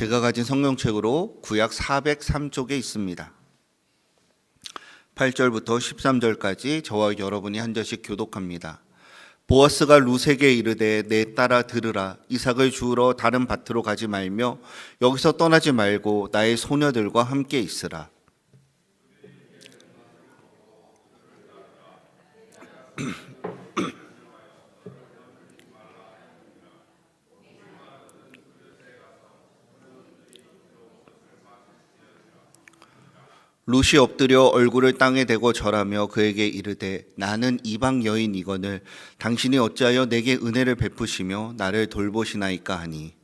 제가 가진 성경책으로 구약 403쪽에 있습니다. 8절부터 13절까지 저와 여러분이 한 절씩 교독합니다. 보아스가 룻에게 이르되 내 딸아 들으라. 이삭을 주우러 다른 밭으로 가지 말며 여기서 떠나지 말고 나의 소녀들과 함께 있으라. 룻이 엎드려 얼굴을 땅에 대고 절하며 그에게 이르되 나는 이방 여인이거늘 당신이 어찌하여 내게 은혜를 베푸시며 나를 돌보시나이까 하니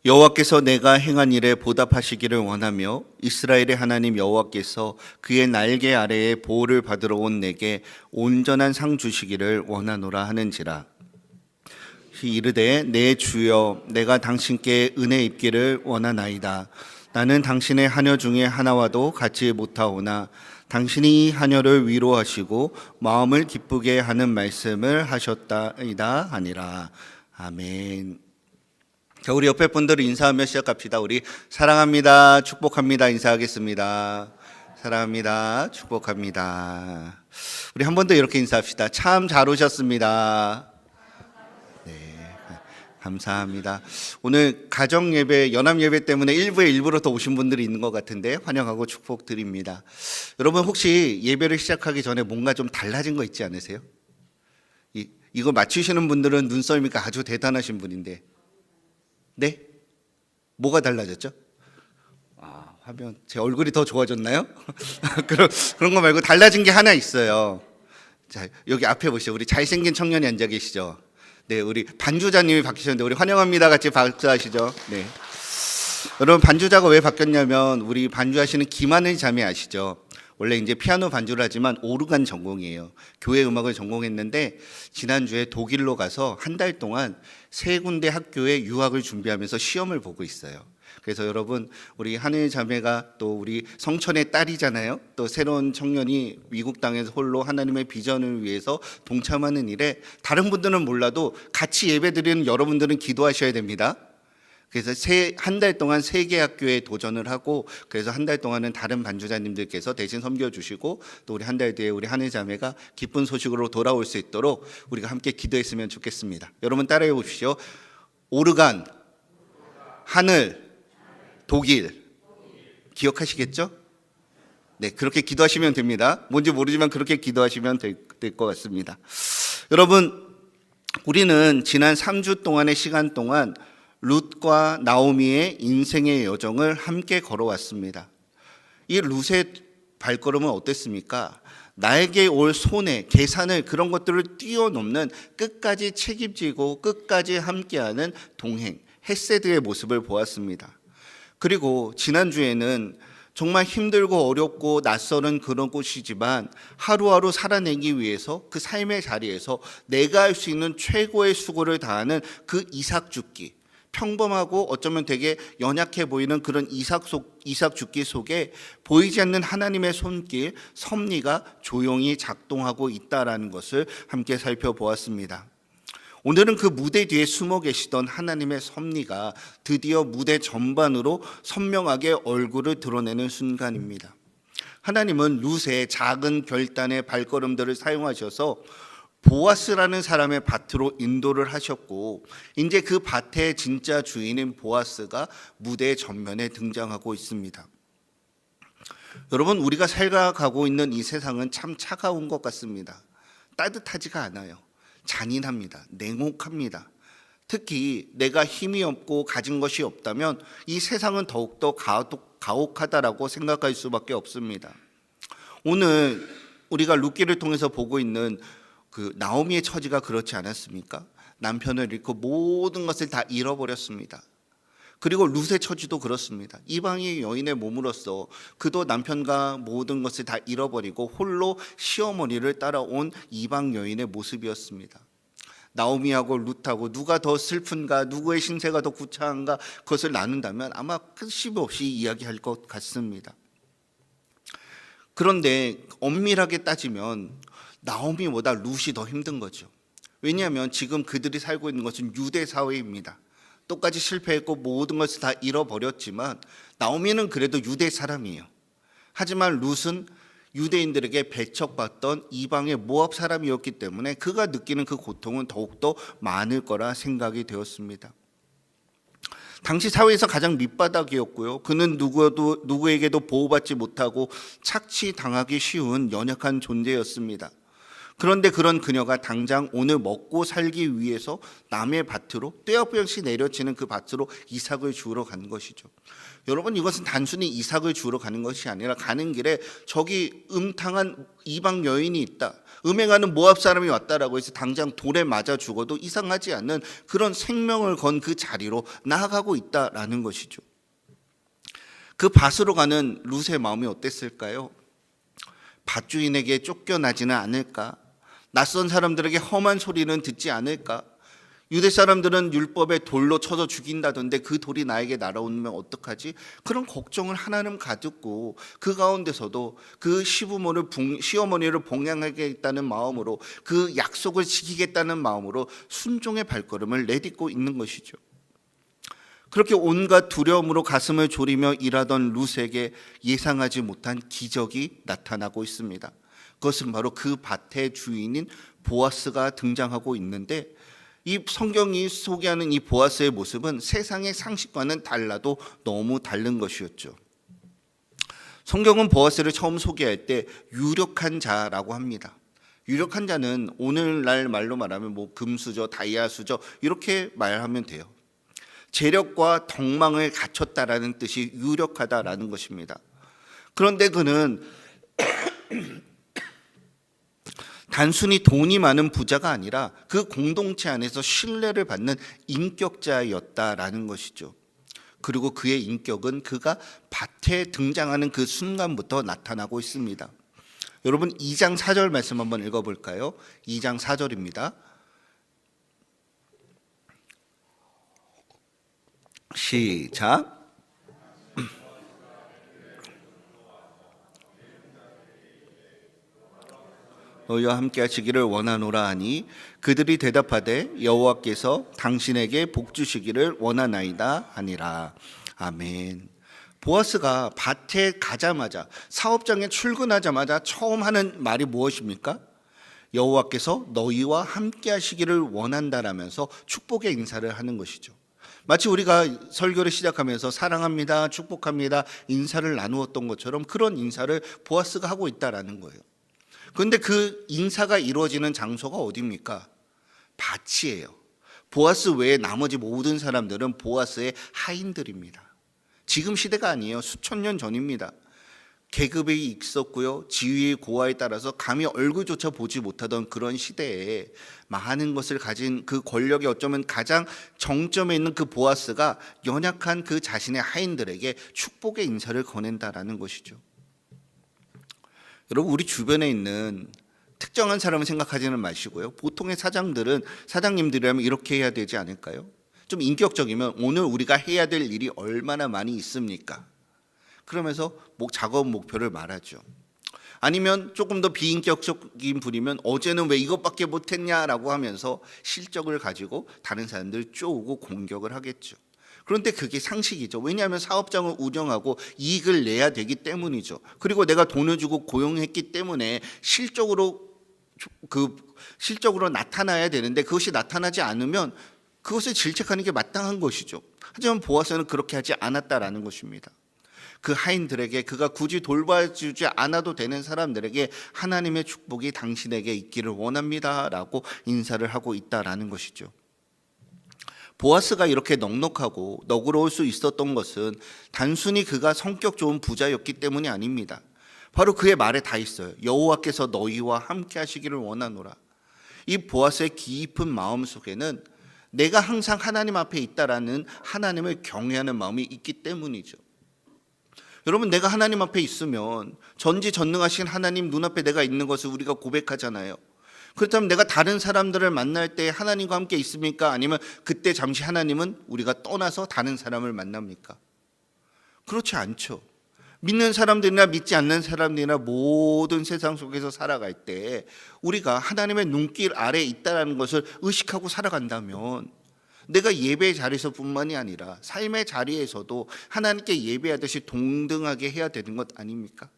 여호와께서 내가 행한 일에 보답하시기를 원하며 이스라엘의 하나님 여호와께서 그의 날개 아래에 보호를 받으러 온 내게 온전한 상 주시기를 원하노라 하는지라. 이르되 내 주여 내가 당신께 은혜 입기를 원하나이다. 나는 당신의 하녀 중에 하나와도 같이 못하오나 당신이 이 하녀를 위로하시고 마음을 기쁘게 하는 말씀을 하셨다이다 하니라. 아멘. 자, 우리 옆에 분들 인사하며 시작합시다. 우리 사랑합니다, 축복합니다 인사하겠습니다. 사랑합니다, 축복합니다. 우리 한 번 더 이렇게 인사합시다. 참 잘 오셨습니다. 네, 감사합니다. 오늘 가정 예배, 연합 예배 때문에 일부러 더 오신 분들이 있는 것 같은데 환영하고 축복 드립니다. 여러분 혹시 예배를 시작하기 전에 뭔가 좀 달라진 거 있지 않으세요? 이거 맞추시는 분들은 눈썰미가 아주 대단하신 분인데. 네? 뭐가 달라졌죠? 화면 제 얼굴이 더 좋아졌나요? 그런 거 말고 달라진 게 하나 있어요. 자, 여기 앞에 보시죠. 우리 잘생긴 청년이 앉아 계시죠? 네, 우리 반주자님이 바뀌셨는데 우리 환영합니다. 같이 박수하시죠. 네. 여러분 반주자가 왜 바뀌었냐면 우리 반주하시는 김하늘 자매 아시죠? 원래 이제 피아노 반주를 하지만 오르간 전공이에요. 교회 음악을 전공했는데 지난주에 독일로 가서 한 달 동안 3군데 학교에 유학을 준비하면서 시험을 보고 있어요. 그래서 여러분 우리 하늘 자매가 또 우리 성천의 딸이잖아요. 또 새로운 청년이 미국 땅에서 홀로 하나님의 비전을 위해서 동참하는 일에 다른 분들은 몰라도 같이 예배드리는 여러분들은 기도하셔야 됩니다. 그래서 한 달 동안 3개 학교에 도전을 하고 그래서 한 달 동안은 다른 반주자님들께서 대신 섬겨주시고 또 우리 한 달 뒤에 우리 하늘 자매가 기쁜 소식으로 돌아올 수 있도록 우리가 함께 기도했으면 좋겠습니다. 여러분 따라해 보십시오. 오르간, 하늘, 독일 기억하시겠죠? 네, 그렇게 기도하시면 됩니다. 뭔지 모르지만 그렇게 기도하시면 될 것 같습니다. 여러분 우리는 지난 3주 동안의 시간 동안 룻과 나오미의 인생의 여정을 함께 걸어왔습니다. 이 룻의 발걸음은 어땠습니까? 나에게 올 손해, 계산을 그런 것들을 뛰어넘는 끝까지 책임지고 끝까지 함께하는 동행, 헤세드의 모습을 보았습니다. 그리고 지난주에는 정말 힘들고 어렵고 낯설은 그런 곳이지만 하루하루 살아내기 위해서 그 삶의 자리에서 내가 할 수 있는 최고의 수고를 다하는 그 이삭 죽기, 평범하고 어쩌면 되게 연약해 보이는 그런 이삭 죽기 속에 보이지 않는 하나님의 손길, 섭리가 조용히 작동하고 있다라는 것을 함께 살펴보았습니다. 오늘은 그 무대 뒤에 숨어 계시던 하나님의 섭리가 드디어 무대 전반으로 선명하게 얼굴을 드러내는 순간입니다. 하나님은 룻의 작은 결단의 발걸음들을 사용하셔서 보아스라는 사람의 밭으로 인도를 하셨고 이제 그 밭의 진짜 주인인 보아스가 무대 전면에 등장하고 있습니다. 여러분 우리가 살아가고 있는 이 세상은 참 차가운 것 같습니다. 따뜻하지가 않아요. 잔인합니다. 냉혹합니다. 특히 내가 힘이 없고 가진 것이 없다면 이 세상은 더욱더 가혹하다라고 생각할 수밖에 없습니다. 오늘 우리가 룻기를 통해서 보고 있는 그 나오미의 처지가 그렇지 않았습니까? 남편을 잃고 모든 것을 다 잃어버렸습니다. 그리고 룻의 처지도 그렇습니다. 이방의 여인의 몸으로서 그도 남편과 모든 것을 다 잃어버리고 홀로 시어머니를 따라온 이방 여인의 모습이었습니다. 나오미하고 룻하고 누가 더 슬픈가, 누구의 신세가 더 구차한가, 그것을 나눈다면 아마 끝이 없이 이야기할 것 같습니다. 그런데 엄밀하게 따지면 나오미보다 룻이 더 힘든 거죠. 왜냐하면 지금 그들이 살고 있는 것은 유대 사회입니다. 똑같이 실패했고 모든 것을 다 잃어버렸지만 나오미는 그래도 유대 사람이에요. 하지만 룻은 유대인들에게 배척받던 이방의 모압 사람이었기 때문에 그가 느끼는 그 고통은 더욱더 많을 거라 생각이 되었습니다. 당시 사회에서 가장 밑바닥이었고요. 그는 누구에게도 보호받지 못하고 착취당하기 쉬운 연약한 존재였습니다. 그런데 그런 그녀가 당장 오늘 먹고 살기 위해서 남의 밭으로, 떼없이 내려치는 그 밭으로 이삭을 주우러 간 것이죠. 여러분, 이것은 단순히 이삭을 주우러 가는 것이 아니라 가는 길에 저기 음탕한 이방 여인이 있다, 음행하는 모압 사람이 왔다라고 해서 당장 돌에 맞아 죽어도 이상하지 않는 그런 생명을 건 그 자리로 나아가고 있다라는 것이죠. 그 밭으로 가는 룻의 마음이 어땠을까요? 밭주인에게 쫓겨나지는 않을까? 낯선 사람들에게 험한 소리는 듣지 않을까? 유대 사람들은 율법에 돌로 쳐서 죽인다던데 그 돌이 나에게 날아오면 어떡하지? 그런 걱정을 하나름 가졌고, 그 가운데서도 그 시어머니를 봉양하겠다는 마음으로, 그 약속을 지키겠다는 마음으로 순종의 발걸음을 내딛고 있는 것이죠. 그렇게 온갖 두려움으로 가슴을 졸이며 일하던 룻에게 예상하지 못한 기적이 나타나고 있습니다. 그것은 바로 그 밭의 주인인 보아스가 등장하고 있는데, 이 성경이 소개하는 이 보아스의 모습은 세상의 상식과는 달라도 너무 다른 것이었죠. 성경은 보아스를 처음 소개할 때 유력한 자라고 합니다. 유력한 자는 오늘날 말로 말하면 금수저, 다이아수저 이렇게 말하면 돼요. 재력과 덕망을 갖췄다라는 뜻이 유력하다라는 것입니다. 그런데 그는 단순히 돈이 많은 부자가 아니라 그 공동체 안에서 신뢰를 받는 인격자였다라는 것이죠. 그리고 그의 인격은 그가 밭에 등장하는 그 순간부터 나타나고 있습니다. 여러분, 2장 4절 말씀 한번 읽어볼까요? 2장 4절입니다. 시작. 너희와 함께 하시기를 원하노라 하니 그들이 대답하되 여호와께서 당신에게 복 주시기를 원하나이다 하니라. 아멘. 보아스가 밭에 가자마자, 사업장에 출근하자마자 처음 하는 말이 무엇입니까? 여호와께서 너희와 함께 하시기를 원한다라면서 축복의 인사를 하는 것이죠. 마치 우리가 설교를 시작하면서 사랑합니다, 축복합니다 인사를 나누었던 것처럼 그런 인사를 보아스가 하고 있다라는 거예요. 그런데 그 인사가 이루어지는 장소가 어디입니까? 밭이에요. 보아스 외에 나머지 모든 사람들은 보아스의 하인들입니다. 지금 시대가 아니에요. 수천 년 전입니다. 계급이 있었고요, 지위의 고하에 따라서 감히 얼굴조차 보지 못하던 그런 시대에 많은 것을 가진 그 권력이 어쩌면 가장 정점에 있는 그 보아스가 연약한 그 자신의 하인들에게 축복의 인사를 건넨다라는 것이죠. 여러분, 우리 주변에 있는 특정한 사람을 생각하지는 마시고요, 보통의 사장님들이라면 이렇게 해야 되지 않을까요? 좀 인격적이면 오늘 우리가 해야 될 일이 얼마나 많이 있습니까? 그러면서 작업 목표를 말하죠. 아니면 조금 더 비인격적인 분이면 어제는 왜 이것밖에 못했냐라고 하면서 실적을 가지고 다른 사람들 쪼우고 공격을 하겠죠. 그런데 그게 상식이죠. 왜냐하면 사업장을 운영하고 이익을 내야 되기 때문이죠. 그리고 내가 돈을 주고 고용했기 때문에 실적으로 나타나야 되는데, 그것이 나타나지 않으면 그것을 질책하는 게 마땅한 것이죠. 하지만 보아스는 그렇게 하지 않았다라는 것입니다. 그 하인들에게, 그가 굳이 돌봐주지 않아도 되는 사람들에게 하나님의 축복이 당신에게 있기를 원합니다라고 인사를 하고 있다라는 것이죠. 보아스가 이렇게 넉넉하고 너그러울 수 있었던 것은 단순히 그가 성격 좋은 부자였기 때문이 아닙니다. 바로 그의 말에 다 있어요. 여호와께서 너희와 함께 하시기를 원하노라. 이 보아스의 깊은 마음 속에는 내가 항상 하나님 앞에 있다라는 하나님을 경외하는 마음이 있기 때문이죠. 여러분, 내가 하나님 앞에 있으면 전지전능하신 하나님 눈앞에 내가 있는 것을 우리가 고백하잖아요. 그렇다면 내가 다른 사람들을 만날 때 하나님과 함께 있습니까? 아니면 그때 잠시 하나님은 우리가 떠나서 다른 사람을 만납니까? 그렇지 않죠. 믿는 사람들이나 믿지 않는 사람들이나 모든 세상 속에서 살아갈 때 우리가 하나님의 눈길 아래에 있다는 것을 의식하고 살아간다면 내가 예배 자리에서뿐만이 아니라 삶의 자리에서도 하나님께 예배하듯이 동등하게 해야 되는 것 아닙니까?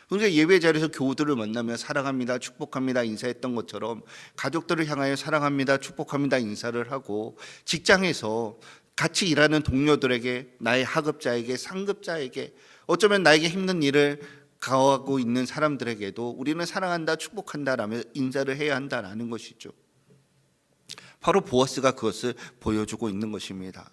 우리가 예배 자리에서 교우들을 만나며 사랑합니다, 축복합니다 인사했던 것처럼 가족들을 향하여 사랑합니다, 축복합니다 인사를 하고, 직장에서 같이 일하는 동료들에게, 나의 하급자에게, 상급자에게, 어쩌면 나에게 힘든 일을 가하고 있는 사람들에게도 우리는 사랑한다, 축복한다라며 인사를 해야 한다라는 것이죠. 바로 보아스가 그것을 보여주고 있는 것입니다.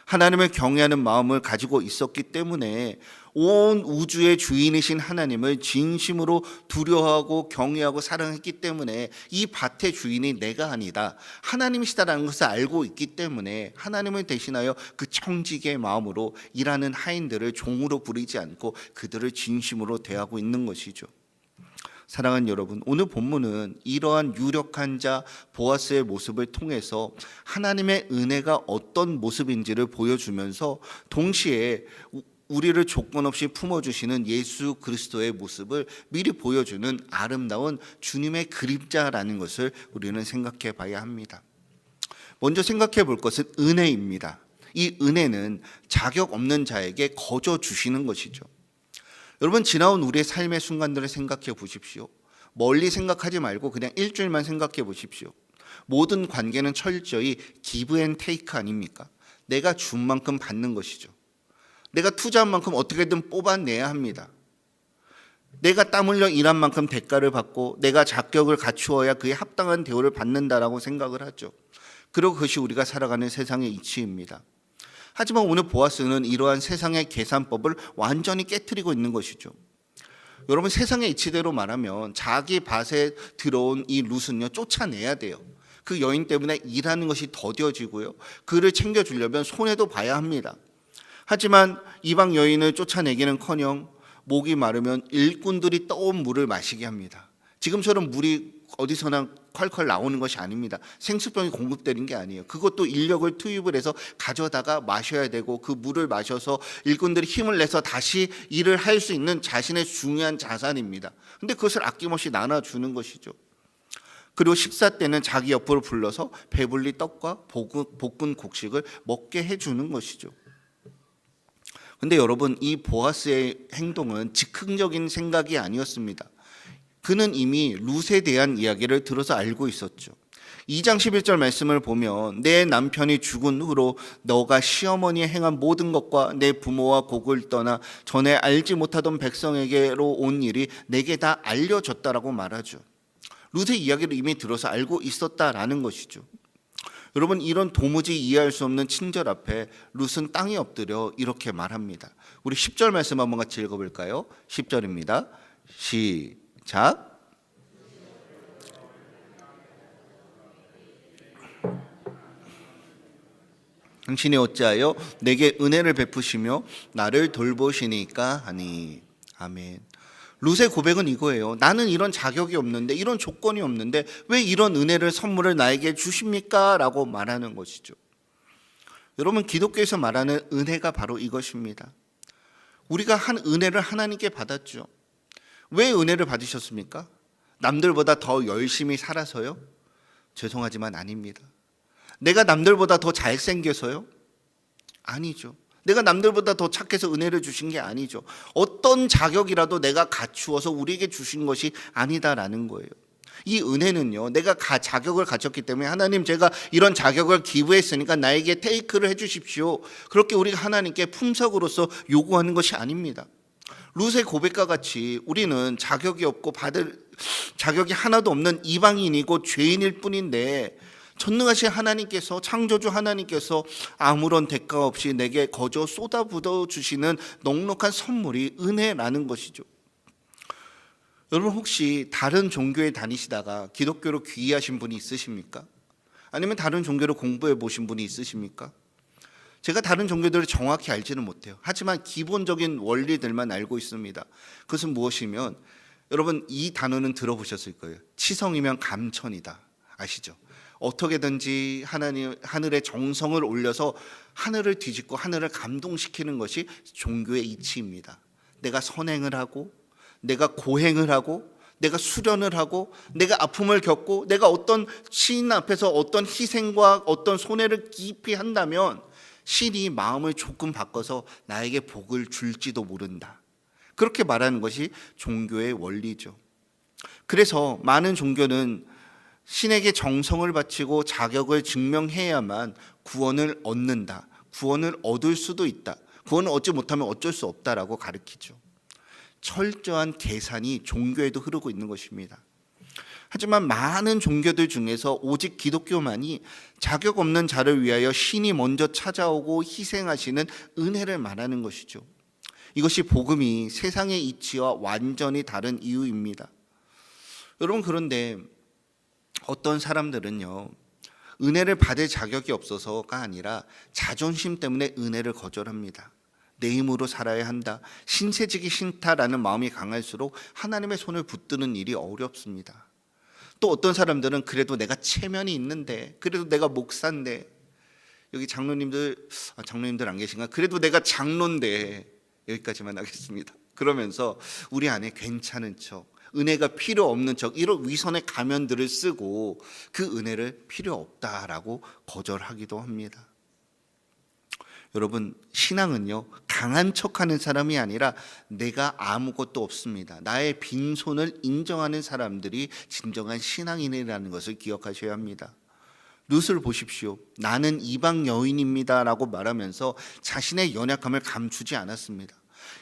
하나님을 경외하는 마음을 가지고 있었기 때문에 온 우주의 주인이신 하나님을 진심으로 두려워하고 경외하고 사랑했기 때문에 이 밭의 주인이 내가 아니다, 하나님이시다라는 것을 알고 있기 때문에 하나님을 대신하여 그 청지기의 마음으로 일하는 하인들을 종으로 부리지 않고 그들을 진심으로 대하고 있는 것이죠. 사랑하는 여러분, 오늘 본문은 이러한 유력한 자 보아스의 모습을 통해서 하나님의 은혜가 어떤 모습인지를 보여주면서 동시에 우리를 조건 없이 품어주시는 예수 그리스도의 모습을 미리 보여주는 아름다운 주님의 그림자라는 것을 우리는 생각해 봐야 합니다. 먼저 생각해 볼 것은 은혜입니다. 이 은혜는 자격 없는 자에게 거저 주시는 것이죠. 여러분, 지나온 우리의 삶의 순간들을 생각해 보십시오. 멀리 생각하지 말고 그냥 일주일만 생각해 보십시오. 모든 관계는 철저히 기브 앤 테이크 아닙니까? 내가 준 만큼 받는 것이죠. 내가 투자한 만큼 어떻게든 뽑아내야 합니다. 내가 땀 흘려 일한 만큼 대가를 받고 내가 자격을 갖추어야 그에 합당한 대우를 받는다라고 생각을 하죠. 그리고 그것이 우리가 살아가는 세상의 이치입니다. 하지만 오늘 보아스는 이러한 세상의 계산법을 완전히 깨트리고 있는 것이죠. 여러분, 세상의 이치대로 말하면 자기 밭에 들어온 이 룻은요, 쫓아내야 돼요. 그 여인 때문에 일하는 것이 더뎌지고요, 그를 챙겨주려면 손해도 봐야 합니다. 하지만 이방 여인을 쫓아내기는커녕 목이 마르면 일꾼들이 떠온 물을 마시게 합니다. 지금처럼 물이 어디서나 콸콸 나오는 것이 아닙니다. 생수병이 공급되는 게 아니에요. 그것도 인력을 투입을 해서 가져다가 마셔야 되고, 그 물을 마셔서 일꾼들이 힘을 내서 다시 일을 할 수 있는 자신의 중요한 자산입니다. 근데 그것을 아낌없이 나눠주는 것이죠. 그리고 식사 때는 자기 옆으로 불러서 배불리 떡과 볶은 곡식을 먹게 해주는 것이죠. 근데 여러분, 이 보아스의 행동은 즉흥적인 생각이 아니었습니다. 그는 이미 룻에 대한 이야기를 들어서 알고 있었죠. 2장 11절 말씀을 보면 내 남편이 죽은 후로 너가 시어머니에 행한 모든 것과 내 부모와 곡을 떠나 전에 알지 못하던 백성에게로 온 일이 내게 다 알려졌다라고 말하죠. 룻의 이야기를 이미 들어서 알고 있었다라는 것이죠. 여러분, 이런 도무지 이해할 수 없는 친절 앞에 룻은 땅에 엎드려 이렇게 말합니다. 우리 10절 말씀 한번 같이 읽어볼까요? 10절입니다. 시작. 당신이 어찌하여 내게 은혜를 베푸시며 나를 돌보시니까 하니. 아멘. 룻의 고백은 이거예요. 나는 이런 자격이 없는데, 이런 조건이 없는데 왜 이런 은혜를, 선물을 나에게 주십니까? 라고 말하는 것이죠. 여러분, 기독교에서 말하는 은혜가 바로 이것입니다. 우리가 한 은혜를 하나님께 받았죠. 왜 은혜를 받으셨습니까? 남들보다 더 열심히 살아서요? 죄송하지만 아닙니다. 내가 남들보다 더 잘생겨서요? 아니죠. 내가 남들보다 더 착해서 은혜를 주신 게 아니죠. 어떤 자격이라도 내가 갖추어서 우리에게 주신 것이 아니다라는 거예요. 이 은혜는요, 내가 자격을 갖췄기 때문에 하나님, 제가 이런 자격을 기부했으니까 나에게 테이크를 해주십시오, 그렇게 우리가 하나님께 품석으로서 요구하는 것이 아닙니다. 룻의 고백과 같이 우리는 자격이 없고 받을 자격이 하나도 없는 이방인이고 죄인일 뿐인데, 전능하신 하나님께서, 창조주 하나님께서 아무런 대가 없이 내게 거저 쏟아부어 주시는 넉넉한 선물이 은혜라는 것이죠. 여러분, 혹시 다른 종교에 다니시다가 기독교로 귀의하신 분이 있으십니까? 아니면 다른 종교를 공부해 보신 분이 있으십니까? 제가 다른 종교들을 정확히 알지는 못해요. 하지만 기본적인 원리들만 알고 있습니다. 그것은 무엇이면 여러분 이 단어는 들어보셨을 거예요. 치성이면 감천이다. 아시죠? 어떻게든지 하늘의 정성을 올려서 하늘을 뒤집고 하늘을 감동시키는 것이 종교의 이치입니다. 내가 선행을 하고, 내가 고행을 하고, 내가 수련을 하고, 내가 아픔을 겪고, 내가 어떤 시인 앞에서 어떤 희생과 어떤 손해를 깊이 한다면 신이 마음을 조금 바꿔서 나에게 복을 줄지도 모른다. 그렇게 말하는 것이 종교의 원리죠. 그래서 많은 종교는 신에게 정성을 바치고 자격을 증명해야만 구원을 얻는다. 구원을 얻을 수도 있다. 구원을 얻지 못하면 어쩔 수 없다라고 가르치죠. 철저한 계산이 종교에도 흐르고 있는 것입니다. 하지만 많은 종교들 중에서 오직 기독교만이 자격 없는 자를 위하여 신이 먼저 찾아오고 희생하시는 은혜를 말하는 것이죠. 이것이 복음이 세상의 이치와 완전히 다른 이유입니다. 여러분, 그런데 어떤 사람들은요, 은혜를 받을 자격이 없어서가 아니라 자존심 때문에 은혜를 거절합니다. 내 힘으로 살아야 한다, 신세지기 싫다라는 마음이 강할수록 하나님의 손을 붙드는 일이 어렵습니다. 또 어떤 사람들은 그래도 내가 체면이 있는데, 그래도 내가 목사인데, 여기 장로님들 안 계신가? 그래도 내가 장로인데, 여기까지만 하겠습니다. 그러면서 우리 안에 괜찮은 척, 은혜가 필요 없는 척, 이런 위선의 가면들을 쓰고 그 은혜를 필요 없다라고 거절하기도 합니다. 여러분, 신앙은요, 강한 척하는 사람이 아니라 내가 아무것도 없습니다, 나의 빈손을 인정하는 사람들이 진정한 신앙인이라는 것을 기억하셔야 합니다. 룻을 보십시오. 나는 이방 여인입니다 라고 말하면서 자신의 연약함을 감추지 않았습니다.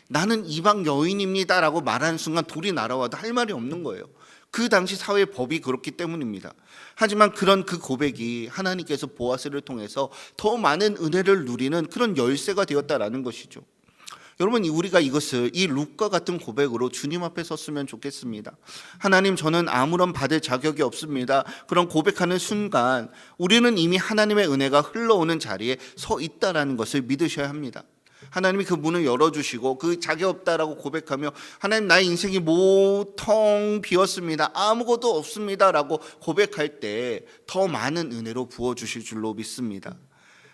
나는 이방 여인입니다 라고 말하는 순간 돌이 날아와도 할 말이 없는 거예요. 그 당시 사회의 법이 그렇기 때문입니다. 하지만 그런 그 고백이 하나님께서 보아스를 통해서 더 많은 은혜를 누리는 그런 열쇠가 되었다라는 것이죠. 여러분, 우리가 이것을 이 룻과 같은 고백으로 주님 앞에 섰으면 좋겠습니다. 하나님, 저는 아무런 받을 자격이 없습니다. 그런 고백하는 순간 우리는 이미 하나님의 은혜가 흘러오는 자리에 서 있다라는 것을 믿으셔야 합니다. 하나님이 그 문을 열어주시고 그 자격 없다라고 고백하며, 하나님, 나의 인생이 모텅 비었습니다, 아무것도 없습니다 라고 고백할 때 더 많은 은혜로 부어주실 줄로 믿습니다.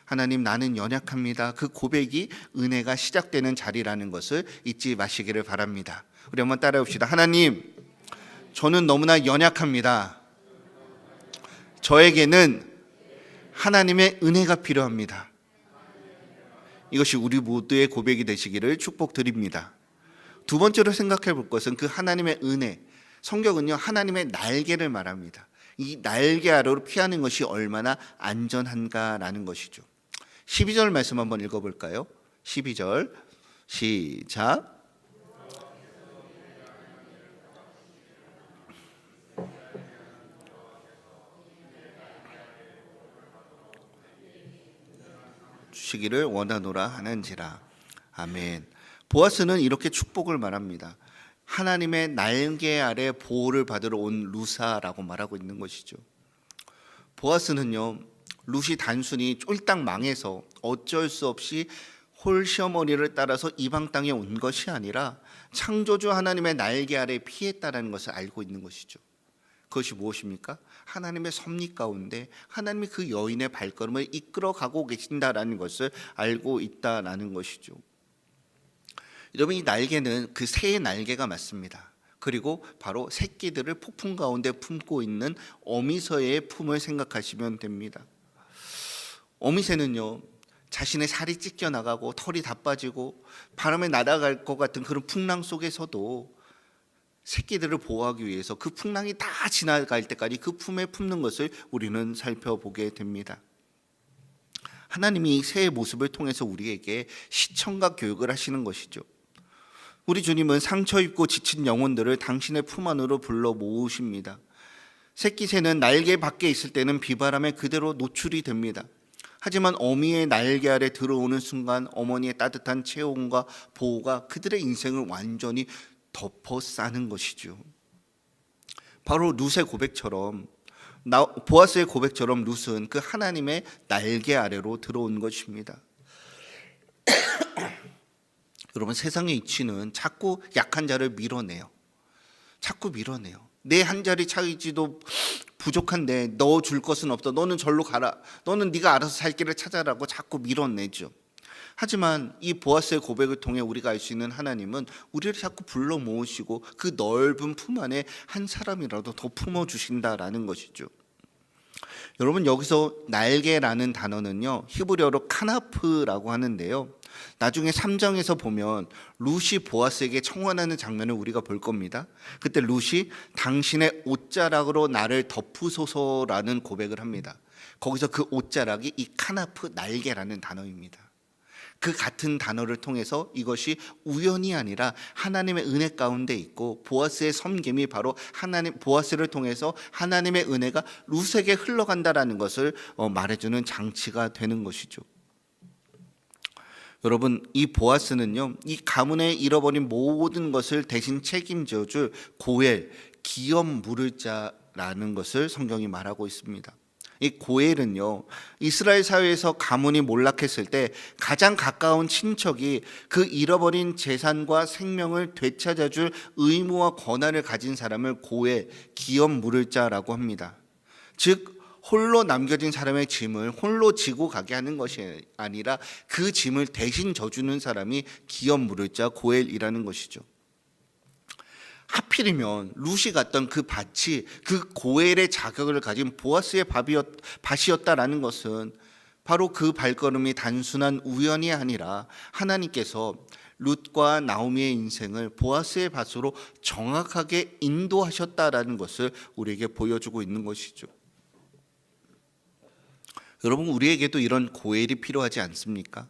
하나님, 나는 연약합니다, 그 고백이 은혜가 시작되는 자리라는 것을 잊지 마시기를 바랍니다. 우리 한번 따라해 봅시다. 하나님, 저는 너무나 연약합니다. 저에게는 하나님의 은혜가 필요합니다. 이것이 우리 모두의 고백이 되시기를 축복드립니다. 두 번째로 생각해 볼 것은 그 하나님의 은혜. 성경은요, 하나님의 날개를 말합니다. 이 날개 아래로 피하는 것이 얼마나 안전한가라는 것이죠. 12절 말씀 한번 읽어볼까요? 12절 시작. 주시기를 원하노라 하는지라. 아멘. 보아스는 이렇게 축복을 말합니다. 하나님의 날개 아래 보호를 받으러 온 루사라고 말하고 있는 것이죠. 보아스는요, 룻이 단순히 쫄딱 망해서 어쩔 수 없이 홀시어머니를 따라서 이방 땅에 온 것이 아니라 창조주 하나님의 날개 아래 피했다는 것을 알고 있는 것이죠. 그것이 무엇입니까? 하나님의 섭리 가운데 하나님이 그 여인의 발걸음을 이끌어 가고 계신다라는 것을 알고 있다라는 것이죠. 여러분, 이 날개는 그 새의 날개가 맞습니다. 그리고 바로 새끼들을 폭풍 가운데 품고 있는 어미새의 품을 생각하시면 됩니다. 어미새는요, 자신의 살이 찢겨나가고 털이 다 빠지고 바람에 날아갈 것 같은 그런 풍랑 속에서도 새끼들을 보호하기 위해서 그 풍랑이 다 지나갈 때까지 그 품에 품는 것을 우리는 살펴보게 됩니다. 하나님이 새의 모습을 통해서 우리에게 시청각 교육을 하시는 것이죠. 우리 주님은 상처 입고 지친 영혼들을 당신의 품 안으로 불러 모으십니다. 새끼 새는 날개 밖에 있을 때는 비바람에 그대로 노출이 됩니다. 하지만 어미의 날개 아래 들어오는 순간 어머니의 따뜻한 체온과 보호가 그들의 인생을 완전히 덮어 싸는 것이죠. 바로 룻의 고백처럼, 보아스의 고백처럼 룻은 그 하나님의 날개 아래로 들어온 것입니다. 여러분, 세상의 이치는 자꾸 약한 자를 밀어내요. 자꾸 밀어내요. 내 한 자리 차이지도 부족한데 너 줄 것은 없다. 너는 절로 가라. 너는 네가 알아서 살 길을 찾아라고 자꾸 밀어내죠. 하지만 이 보아스의 고백을 통해 우리가 알 수 있는 하나님은 우리를 자꾸 불러 모으시고 그 넓은 품 안에 한 사람이라도 더 품어주신다라는 것이죠. 여러분, 여기서 날개라는 단어는요, 히브리어로 카나프라고 하는데요, 나중에 3장에서 보면 룻이 보아스에게 청혼하는 장면을 우리가 볼 겁니다. 그때 룻이 당신의 옷자락으로 나를 덮으소서라는 고백을 합니다. 거기서 그 옷자락이 이 카나프, 날개라는 단어입니다. 그 같은 단어를 통해서 이것이 우연이 아니라 하나님의 은혜 가운데 있고, 보아스의 섬김이 바로 보아스를 통해서 하나님의 은혜가 룻에게 흘러간다라는 것을 말해주는 장치가 되는 것이죠. 여러분, 이 보아스는요, 이 가문에 잃어버린 모든 것을 대신 책임져 줄 고엘, 기업 물을 자라는 것을 성경이 말하고 있습니다. 이 고엘은요, 이스라엘 사회에서 가문이 몰락했을 때 가장 가까운 친척이 그 잃어버린 재산과 생명을 되찾아줄 의무와 권한을 가진 사람을 고엘, 기업 물을 자라고 합니다. 즉 홀로 남겨진 사람의 짐을 홀로 지고 가게 하는 것이 아니라 그 짐을 대신 져주는 사람이 기업 물을 자, 고엘이라는 것이죠. 하필이면 룻이 갔던 그 밭이 그 고엘의 자격을 가진 보아스의 밭이었다라는 것은 바로 그 발걸음이 단순한 우연이 아니라 하나님께서 룻과 나오미의 인생을 보아스의 밭으로 정확하게 인도하셨다라는 것을 우리에게 보여주고 있는 것이죠. 여러분, 우리에게도 이런 고엘이 필요하지 않습니까?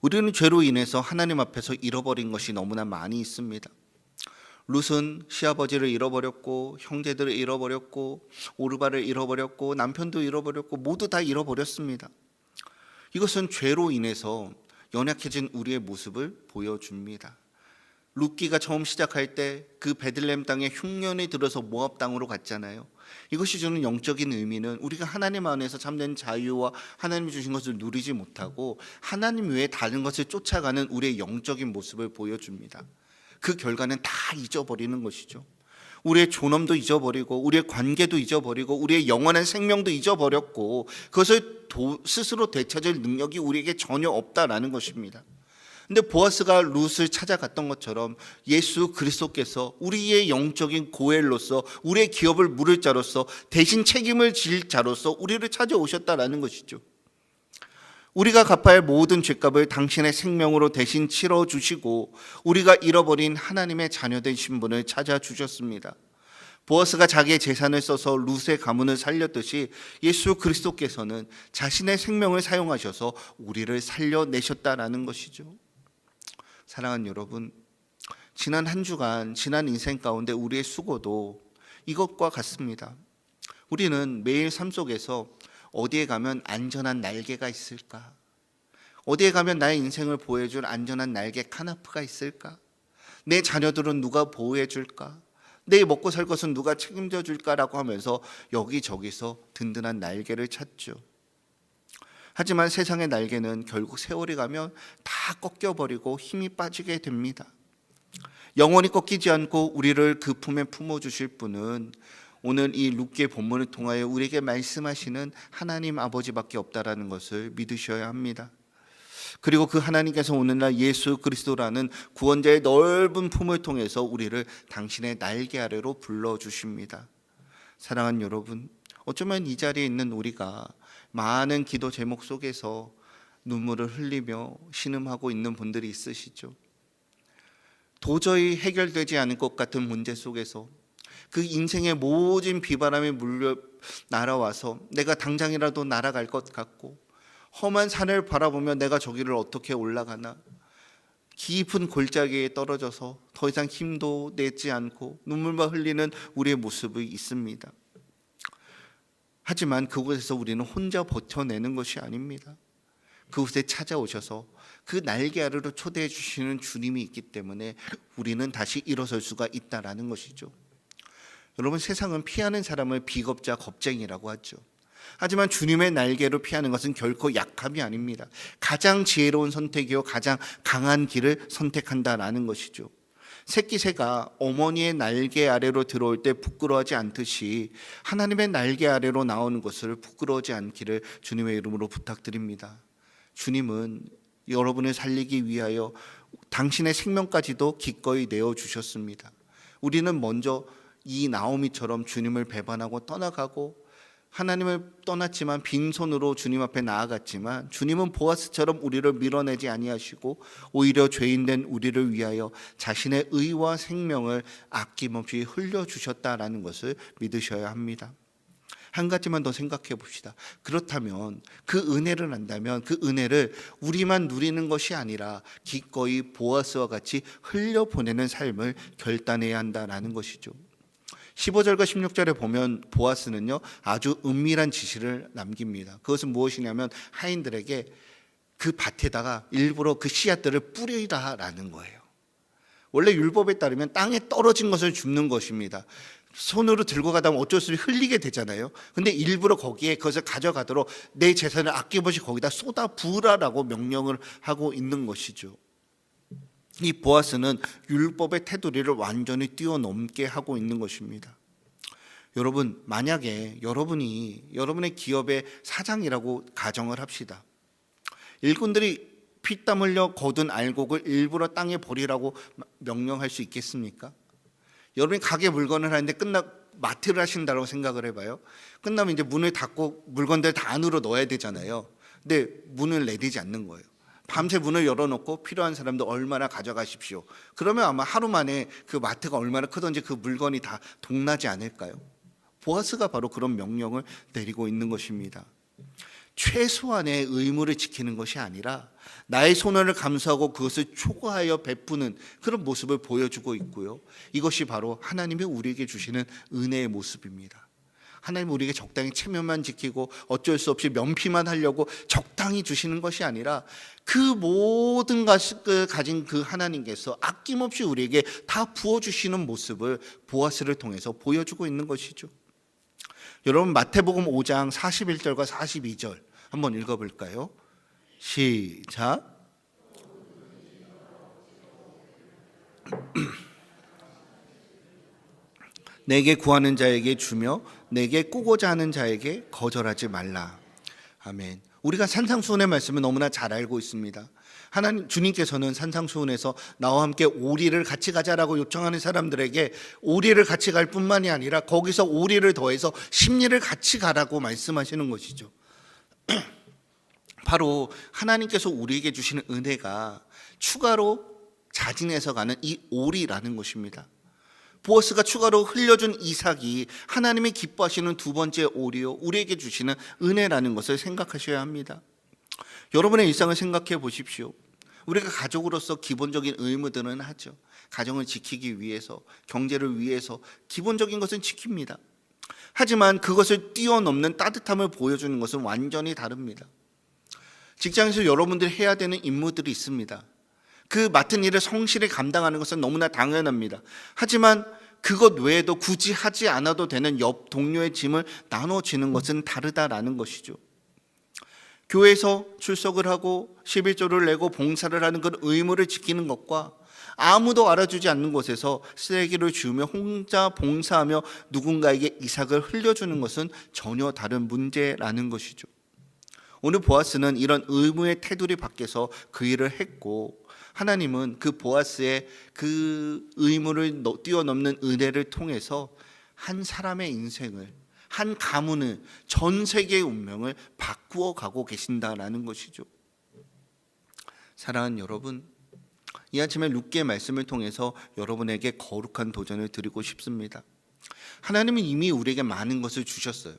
우리는 죄로 인해서 하나님 앞에서 잃어버린 것이 너무나 많이 있습니다. 룻은 시아버지를 잃어버렸고, 형제들을 잃어버렸고, 오르바를 잃어버렸고, 남편도 잃어버렸고, 모두 다 잃어버렸습니다. 이것은 죄로 인해서 연약해진 우리의 모습을 보여줍니다. 룻기가 처음 시작할 때 그 베들레헴 땅에 흉년이 들어서 모압 땅으로 갔잖아요. 이것이 주는 영적인 의미는 우리가 하나님 안에서 참된 자유와 하나님이 주신 것을 누리지 못하고 하나님 외에 다른 것을 쫓아가는 우리의 영적인 모습을 보여줍니다. 그 결과는 다 잊어버리는 것이죠. 우리의 존엄도 잊어버리고, 우리의 관계도 잊어버리고, 우리의 영원한 생명도 잊어버렸고, 그것을 스스로 되찾을 능력이 우리에게 전혀 없다라는 것입니다. 근데 보아스가 룻을 찾아갔던 것처럼 예수 그리스도께서 우리의 영적인 고엘로서, 우리의 기업을 물을 자로서, 대신 책임을 질 자로서 우리를 찾아오셨다라는 것이죠. 우리가 갚아야 할 모든 죄값을 당신의 생명으로 대신 치러주시고 우리가 잃어버린 하나님의 자녀된 신분을 찾아주셨습니다. 보아스가 자기의 재산을 써서 룻의 가문을 살렸듯이 예수 그리스도께서는 자신의 생명을 사용하셔서 우리를 살려내셨다라는 것이죠. 사랑하는 여러분, 지난 한 주간, 지난 인생 가운데 우리의 수고도 이것과 같습니다. 우리는 매일 삶 속에서 어디에 가면 안전한 날개가 있을까? 어디에 가면 나의 인생을 보호해줄 안전한 날개 카나프가 있을까? 내 자녀들은 누가 보호해 줄까? 내 먹고 살 것은 누가 책임져 줄까라고 하면서 여기저기서 든든한 날개를 찾죠. 하지만 세상의 날개는 결국 세월이 가면 다 꺾여버리고 힘이 빠지게 됩니다. 영원히 꺾이지 않고 우리를 그 품에 품어주실 분은 오늘 이 룻기의 본문을 통하여 우리에게 말씀하시는 하나님 아버지밖에 없다라는 것을 믿으셔야 합니다. 그리고 그 하나님께서 오늘날 예수 그리스도라는 구원자의 넓은 품을 통해서 우리를 당신의 날개 아래로 불러주십니다. 사랑하는 여러분, 어쩌면 이 자리에 있는 우리가 많은 기도 제목 속에서 눈물을 흘리며 신음하고 있는 분들이 있으시죠. 도저히 해결되지 않을 것 같은 문제 속에서 그 인생의 모든 비바람이 물려 날아와서 내가 당장이라도 날아갈 것 같고, 험한 산을 바라보며 내가 저기를 어떻게 올라가나, 깊은 골짜기에 떨어져서 더 이상 힘도 내지 않고 눈물만 흘리는 우리의 모습이 있습니다. 하지만 그곳에서 우리는 혼자 버텨내는 것이 아닙니다. 그곳에 찾아오셔서 그 날개 아래로 초대해 주시는 주님이 있기 때문에 우리는 다시 일어설 수가 있다라는 것이죠. 여러분, 세상은 피하는 사람을 비겁자, 겁쟁이라고 하죠. 하지만 주님의 날개로 피하는 것은 결코 약함이 아닙니다. 가장 지혜로운 선택이요 가장 강한 길을 선택한다라는 것이죠. 새끼 새가 어머니의 날개 아래로 들어올 때 부끄러워하지 않듯이 하나님의 날개 아래로 나오는 것을 부끄러워하지 않기를 주님의 이름으로 부탁드립니다. 주님은 여러분을 살리기 위하여 당신의 생명까지도 기꺼이 내어주셨습니다. 우리는 먼저 이 나오미처럼 주님을 배반하고 떠나가고 하나님을 떠났지만 빈손으로 주님 앞에 나아갔지만 주님은 보아스처럼 우리를 밀어내지 아니하시고 오히려 죄인된 우리를 위하여 자신의 의와 생명을 아낌없이 흘려주셨다라는 것을 믿으셔야 합니다. 한 가지만 더 생각해 봅시다. 그렇다면 그 은혜를 안다면 그 은혜를 우리만 누리는 것이 아니라 기꺼이 보아스와 같이 흘려보내는 삶을 결단해야 한다라는 것이죠. 15절과 16절에 보면 보아스는요 아주 은밀한 지시를 남깁니다. 그것은 무엇이냐면 하인들에게 그 밭에다가 일부러 그 씨앗들을 뿌리라라는 거예요. 원래 율법에 따르면 땅에 떨어진 것을 줍는 것입니다. 손으로 들고 가다 보면 어쩔 수 없이 흘리게 되잖아요. 근데 일부러 거기에 그것을 가져가도록 내 재산을 아낌없이 거기다 쏟아 부으라라고 명령을 하고 있는 것이죠. 이 보아스는 율법의 테두리를 완전히 뛰어넘게 하고 있는 것입니다. 여러분, 만약에 여러분이 여러분의 기업의 사장이라고 가정을 합시다. 일꾼들이 피땀 흘려 거둔 알곡을 일부러 땅에 버리라고 명령할 수 있겠습니까? 여러분이 가게 물건을 하는데 마트를 하신다고 생각을 해봐요. 끝나면 이제 문을 닫고 물건들 다 안으로 넣어야 되잖아요. 근데 문을 내리지 않는 거예요. 밤새 문을 열어놓고 필요한 사람도 얼마나 가져가십시오. 그러면 아마 하루 만에 그 마트가 얼마나 크든지 그 물건이 다 동나지 않을까요? 보아스가 바로 그런 명령을 내리고 있는 것입니다. 최소한의 의무를 지키는 것이 아니라 나의 손해를 감수하고 그것을 초과하여 베푸는 그런 모습을 보여주고 있고요. 이것이 바로 하나님이 우리에게 주시는 은혜의 모습입니다. 하나님 우리에게 적당히 체면만 지키고 어쩔 수 없이 면피만 하려고 적당히 주시는 것이 아니라 그 모든 것을 가진 그 하나님께서 아낌없이 우리에게 다 부어주시는 모습을 보아스를 통해서 보여주고 있는 것이죠. 여러분 마태복음 5장 41절과 42절 한번 읽어볼까요? 시작. 내게 구하는 자에게 주며 내게 꾸고자 하는 자에게 거절하지 말라. 아멘. 우리가 산상수훈의 말씀을 너무나 잘 알고 있습니다. 하나님 주님께서는 산상수훈에서 나와 함께 오리를 같이 가자라고 요청하는 사람들에게 오리를 같이 갈 뿐만이 아니라 거기서 오리를 더해서 십리를 같이 가라고 말씀하시는 것이죠. 바로 하나님께서 우리에게 주시는 은혜가 추가로 자진해서 가는 이 오리라는 것입니다. 보아스가 추가로 흘려준 이삭이 하나님이 기뻐하시는 두 번째 오리요 우리에게 주시는 은혜라는 것을 생각하셔야 합니다. 여러분의 일상을 생각해 보십시오. 우리가 가족으로서 기본적인 의무들은 하죠. 가정을 지키기 위해서, 경제를 위해서 기본적인 것은 지킵니다. 하지만 그것을 뛰어넘는 따뜻함을 보여주는 것은 완전히 다릅니다. 직장에서 여러분들이 해야 되는 임무들이 있습니다. 그 맡은 일을 성실히 감당하는 것은 너무나 당연합니다. 하지만 그것 외에도 굳이 하지 않아도 되는 옆 동료의 짐을 나눠지는 것은 다르다라는 것이죠. 교회에서 출석을 하고 11조를 내고 봉사를 하는 그런 의무를 지키는 것과 아무도 알아주지 않는 곳에서 쓰레기를 주우며 혼자 봉사하며 누군가에게 이삭을 흘려주는 것은 전혀 다른 문제라는 것이죠. 오늘 보아스는 이런 의무의 테두리 밖에서 그 일을 했고 하나님은 그 보아스의 그 의무를 뛰어넘는 은혜를 통해서 한 사람의 인생을, 한 가문을, 전 세계의 운명을 바꾸어 가고 계신다라는 것이죠. 사랑하는 여러분, 이 아침에 룻기의 말씀을 통해서 여러분에게 거룩한 도전을 드리고 싶습니다. 하나님은 이미 우리에게 많은 것을 주셨어요.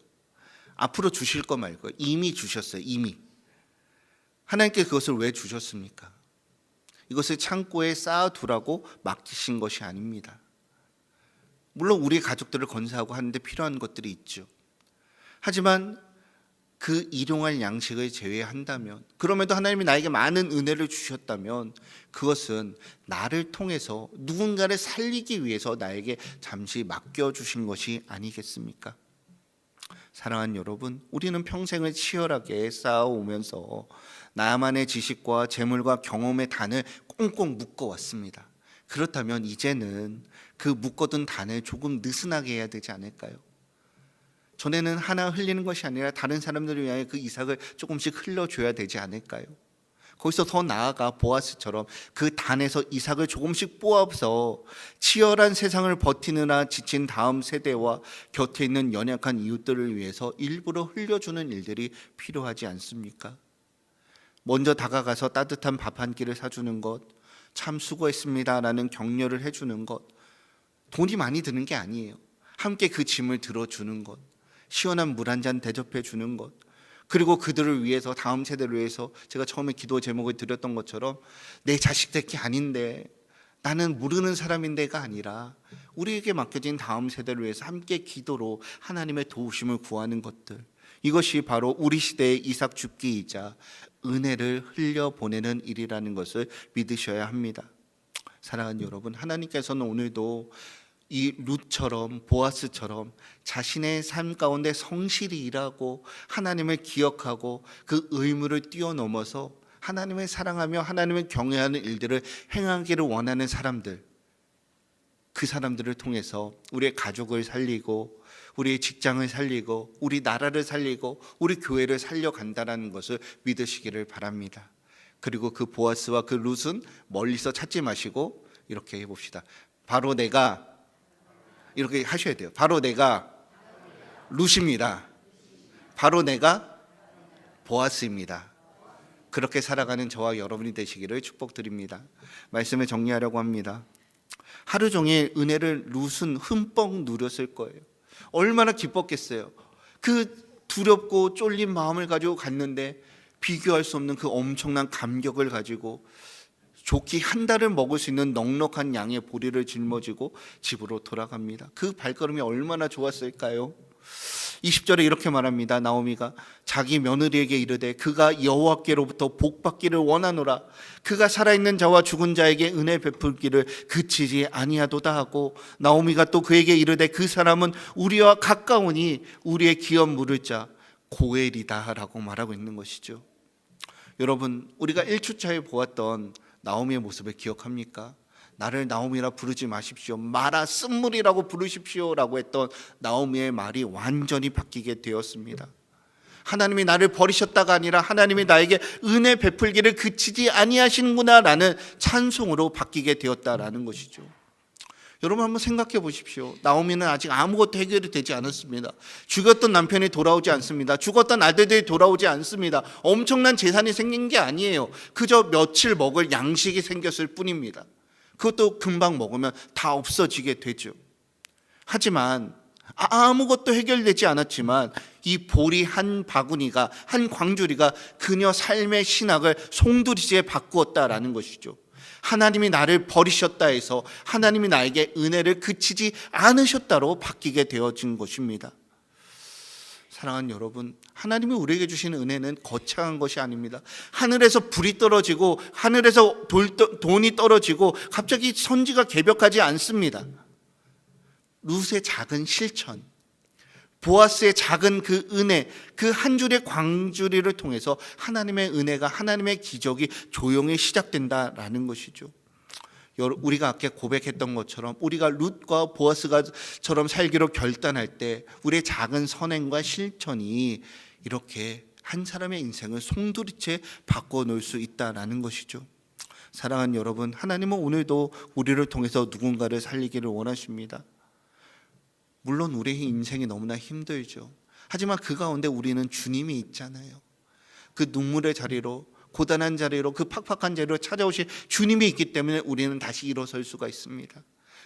앞으로 주실 거 말고 이미 주셨어요. 이미. 하나님께 그것을 왜 주셨습니까? 이것을 창고에 쌓아두라고 맡기신 것이 아닙니다. 물론 우리 가족들을 건사하고 하는데 필요한 것들이 있죠. 하지만 그 일용할 양식을 제외한다면, 그럼에도 하나님이 나에게 많은 은혜를 주셨다면 그것은 나를 통해서 누군가를 살리기 위해서 나에게 잠시 맡겨주신 것이 아니겠습니까? 사랑하는 여러분, 우리는 평생을 치열하게 쌓아오면서 나만의 지식과 재물과 경험의 단을 꽁꽁 묶어왔습니다. 그렇다면 이제는 그 묶어둔 단을 조금 느슨하게 해야 되지 않을까요? 전에는 하나 흘리는 것이 아니라 다른 사람들을 위하여 그 이삭을 조금씩 흘려줘야 되지 않을까요? 거기서 더 나아가 보아스처럼 그 단에서 이삭을 조금씩 뽑아서 치열한 세상을 버티느라 지친 다음 세대와 곁에 있는 연약한 이웃들을 위해서 일부러 흘려주는 일들이 필요하지 않습니까? 먼저 다가가서 따뜻한 밥 한 끼를 사주는 것, 참 수고했습니다라는 격려를 해주는 것, 돈이 많이 드는 게 아니에요. 함께 그 짐을 들어주는 것, 시원한 물 한 잔 대접해 주는 것, 그리고 그들을 위해서, 다음 세대를 위해서 제가 처음에 기도 제목을 드렸던 것처럼 내 자식들 게 아닌데, 나는 모르는 사람인데가 아니라 우리에게 맡겨진 다음 세대를 위해서 함께 기도로 하나님의 도우심을 구하는 것들, 이것이 바로 우리 시대의 이삭 줍기이자 은혜를 흘려보내는 일이라는 것을 믿으셔야 합니다. 사랑하는 여러분, 하나님께서는 오늘도 이 룻처럼 보아스처럼 자신의 삶 가운데 성실히 일하고 하나님을 기억하고 그 의무를 뛰어넘어서 하나님을 사랑하며 하나님을 경외하는 일들을 행하기를 원하는 사람들, 그 사람들을 통해서 우리의 가족을 살리고 우리의 직장을 살리고 우리 나라를 살리고 우리 교회를 살려간다는 것을 믿으시기를 바랍니다. 그리고 그 보아스와 그 룻은 멀리서 찾지 마시고 이렇게 해봅시다. 바로 내가, 이렇게 하셔야 돼요. 바로 내가 룻입니다. 바로 내가 보아스입니다. 그렇게 살아가는 저와 여러분이 되시기를 축복드립니다. 말씀을 정리하려고 합니다. 하루 종일 은혜를 룻은 흠뻑 누렸을 거예요. 얼마나 기뻤겠어요. 그 두렵고 쫄린 마음을 가지고 갔는데 비교할 수 없는 그 엄청난 감격을 가지고 좋게 한 달을 먹을 수 있는 넉넉한 양의 보리를 짊어지고 집으로 돌아갑니다. 그 발걸음이 얼마나 좋았을까요? 20절에 이렇게 말합니다. 나오미가 자기 며느리에게 이르되 그가 여호와께로부터 복받기를 원하노라. 그가 살아있는 자와 죽은 자에게 은혜 베풀기를 그치지 아니하도다 하고, 나오미가 또 그에게 이르되 그 사람은 우리와 가까우니 우리의 기업 물을 자 고엘이다 라고 말하고 있는 것이죠. 여러분, 우리가 1주차에 보았던 나오미의 모습을 기억합니까? 나를 나오미라 부르지 마십시오, 마라 쓴물이라고 부르십시오 라고 했던 나오미의 말이 완전히 바뀌게 되었습니다. 하나님이 나를 버리셨다가 아니라 하나님이 나에게 은혜 베풀기를 그치지 아니하시는구나 라는 찬송으로 바뀌게 되었다라는 것이죠. 여러분 한번 생각해 보십시오. 나오미는 아직 아무것도 해결이 되지 않았습니다. 죽었던 남편이 돌아오지 않습니다. 죽었던 아들들이 돌아오지 않습니다. 엄청난 재산이 생긴 게 아니에요. 그저 며칠 먹을 양식이 생겼을 뿐입니다. 그것도 금방 먹으면 다 없어지게 되죠. 하지만 아무것도 해결되지 않았지만 이 보리 한 바구니가, 한 광주리가 그녀 삶의 신학을 송두리째 바꾸었다라는 것이죠. 하나님이 나를 버리셨다 해서 하나님이 나에게 은혜를 그치지 않으셨다로 바뀌게 되어진 것입니다. 사랑하는 여러분, 하나님이 우리에게 주시는 은혜는 거창한 것이 아닙니다. 하늘에서 불이 떨어지고 하늘에서 돈이 떨어지고 갑자기 선지가 개벽하지 않습니다. 룻의 작은 실천, 보아스의 작은 그 은혜, 그 한 줄의 광주리를 통해서 하나님의 은혜가, 하나님의 기적이 조용히 시작된다라는 것이죠. 우리가 아까 고백했던 것처럼 우리가 룻과 보아스가처럼 살기로 결단할 때 우리의 작은 선행과 실천이 이렇게 한 사람의 인생을 송두리째 바꿔놓을 수 있다라는 것이죠. 사랑하는 여러분, 하나님은 오늘도 우리를 통해서 누군가를 살리기를 원하십니다. 물론 우리의 인생이 너무나 힘들죠. 하지만 그 가운데 우리는 주님이 있잖아요. 그 눈물의 자리로, 고단한 자리로, 그 팍팍한 자리로 찾아오신 주님이 있기 때문에 우리는 다시 일어설 수가 있습니다.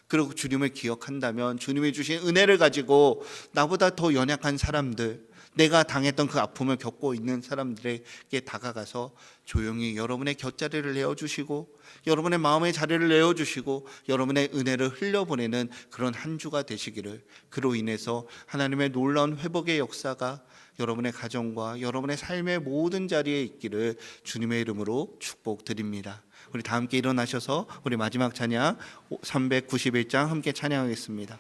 그리고 주님을 기억한다면 주님이 주신 은혜를 가지고 나보다 더 연약한 사람들, 내가 당했던 그 아픔을 겪고 있는 사람들에게 다가가서 조용히 여러분의 곁자리를 내어주시고 여러분의 마음의 자리를 내어주시고 여러분의 은혜를 흘려보내는 그런 한 주가 되시기를, 그로 인해서 하나님의 놀라운 회복의 역사가 여러분의 가정과 여러분의 삶의 모든 자리에 있기를 주님의 이름으로 축복드립니다. 우리 다 함께 일어나셔서 우리 마지막 찬양 391장 함께 찬양하겠습니다.